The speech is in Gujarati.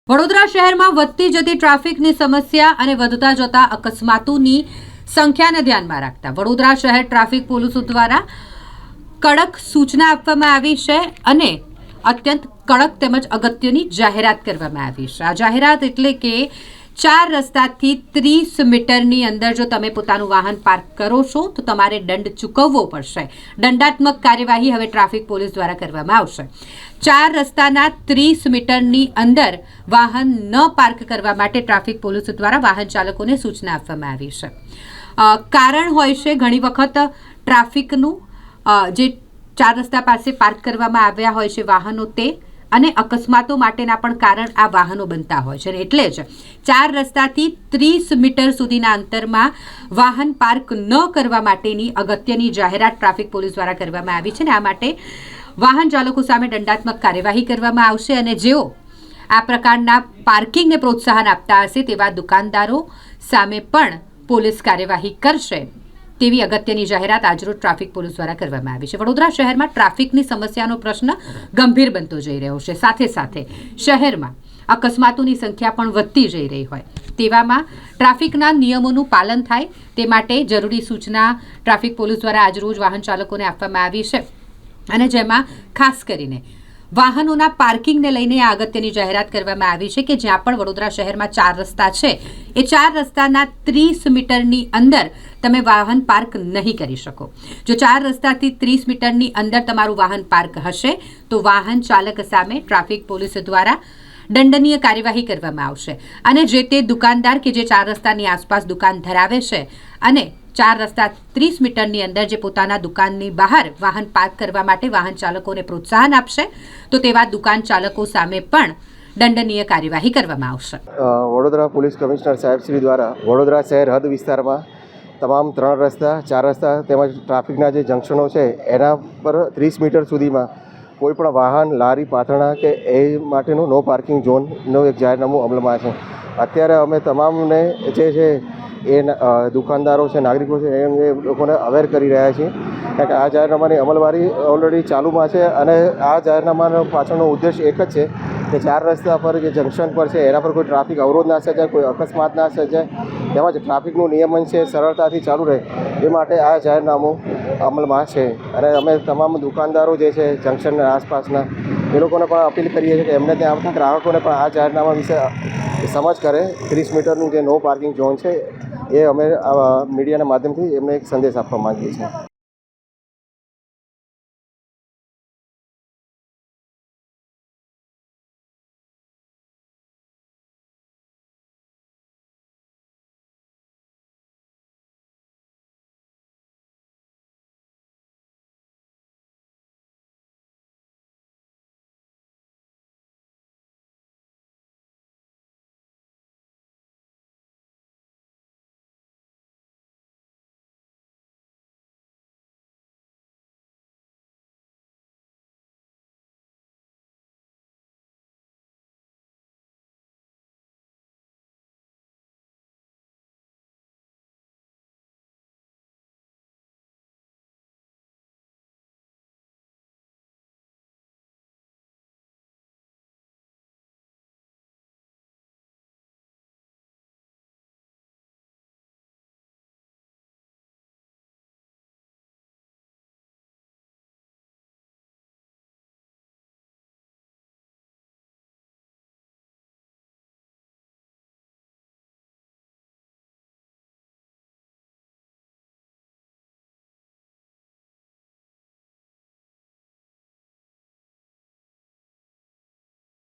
વડોદરા શહેરમાં વધતી જતી ટ્રાફિકની સમસ્યા અને વધતા જતા અકસ્માતોની સંખ્યાને ધ્યાનમાં રાખતા વડોદરા શહેર ટ્રાફિક પોલીસ દ્વારા કડક સૂચના આપવામાં આવી છે અને અત્યંત કડક તેમજ અગત્યની જાહેરાત કરવામાં આવી છે। આ જાહેરાત એટલે કે 4 રસ્તાથી 30 મીટરની અંદર જો તમે પોતાનું વાહન પાર્ક કરો છો તો તમારે દંડ ચૂકવવો પડશે। દંડાત્મક કાર્યવાહી હવે ટ્રાફિક પોલીસ દ્વારા કરવામાં આવશે। 4 રસ્તાના 30 મીટરની અંદર વાહન ન પાર્ક કરવા માટે ટ્રાફિક પોલીસ દ્વારા વાહન ચાલકોને સૂચના આપવામાં આવી છે। કારણ હોય છે ઘણી વખત ટ્રાફિકનું જે 4 રસ્તા પાસે પાર્ક કરવામાં આવ્યા હોય છે વાહનો તે અને અકસ્માતો માટેના પણ કારણ આ વાહનો બનતા હોય છે। એટલે જ 4 રસ્તાથી 30 મીટર સુધીના અંતરમાં વાહન પાર્ક ન કરવા માટેની અગત્યની જાહેરાત ટ્રાફિક પોલીસ દ્વારા કરવામાં આવી છે અને આ માટે વાહન ચાલકો સામે દંડાત્મક કાર્યવાહી કરવામાં આવશે અને જેઓ આ પ્રકારના પાર્કિંગને પ્રોત્સાહન આપતા હશે તેવા દુકાનદારો સામે પણ પોલીસ કાર્યવાહી કરશે તેવી અગત્યની જાહેરાત આજરોજ ટ્રાફિક પોલીસ દ્વારા કરવામાં આવી છે। વડોદરા શહેરમાં ટ્રાફિકની સમસ્યાનો પ્રશ્ન ગંભીર બનતો જઈ રહ્યો છે, સાથે સાથે શહેરમાં અકસ્માતોની સંખ્યા પણ વધતી જઈ રહી હોય તેવામાં ટ્રાફિકના નિયમોનું પાલન થાય તે માટે જરૂરી સૂચના ટ્રાફિક પોલીસ દ્વારા આજરોજ વાહન ચાલકોને આપવામાં આવી છે અને જેમાં ખાસ કરીને વાહનોના પાર્કિંગને લઈને આ અગત્યની જાહેરાત કરવામાં આવી છે કે જ્યાં પણ વડોદરા શહેરમાં 4 રસ્તા છે એ 4 રસ્તાના 30 મીટરની અંદર તમે વાહન પાર્ક નહીં કરી શકો। જો 4 રસ્તાથી 30 મીટરની અંદર તમારું વાહન પાર્ક હશે તો વાહન ચાલક સામે ટ્રાફિક પોલીસ દ્વારા દંડનીય કાર્યવાહી કરવામાં આવશે અને જે તે દુકાનદાર કે જે 4 રસ્તાની આસપાસ દુકાન ધરાવે છે અને 4 રસ્તા 30 મીટરની અંદર જે પોતાના દુકાનની બહાર વાહન પાર્ક કરવા માટે વાહન ચાલકોને પ્રોત્સાહન આપશે તો તેવા દુકાન ચાલકો સામે પણ દંડનીય કાર્યવાહી કરવામાં આવશે। વડોદરા પોલીસ કમિશનર સાહેબ શ્રી દ્વારા વડોદરા શહેર હદ વિસ્તારમાં તમામ 3 રસ્તા 4 રસ્તા તેમજ ટ્રાફિકના જે જંકશનો છે એના પર 30 મીટર સુધીમાં કોઈ પણ વાહન લારી પાથરણા કે એ માટેનું નો પાર્કિંગ ઝોનનો એક જાહેરનામું અમલમાં છે। અત્યારે અમે તમામને જે છે એ દુકાનદારો છે, નાગરિકો છે એ અંગે લોકોને અવેર કરી રહ્યા છીએ કારણ કે આ જાહેરનામાની અમલવારી ઓલરેડી ચાલુમાં છે અને આ જાહેરનામાનો પાછળનો ઉદ્દેશ એક જ છે કે 4 રસ્તા પર જે જંકશન પર છે એના પર કોઈ ટ્રાફિક અવરોધ ના સર્જાય, કોઈ અકસ્માત ના સર્જાય તેમજ ટ્રાફિકનું નિયમન છે સરળતાથી ચાલુ રહે એ માટે આ જાહેરનામું અમલમાં છે અને અમે તમામ દુકાનદારો જે છે જંકશનના આસપાસના એ લોકોને પણ અપીલ કરીએ છીએ કે એમને ત્યાં આવતા ગ્રાહકોને પણ આ જાહેરનામા વિશે સમજ કરે। 30 મીટરનું જે નો પાર્કિંગ ઝોન છે એ અમે મીડિયાના માધ્યમથી એમને એક સંદેશ આપવા માંગીએ છીએ।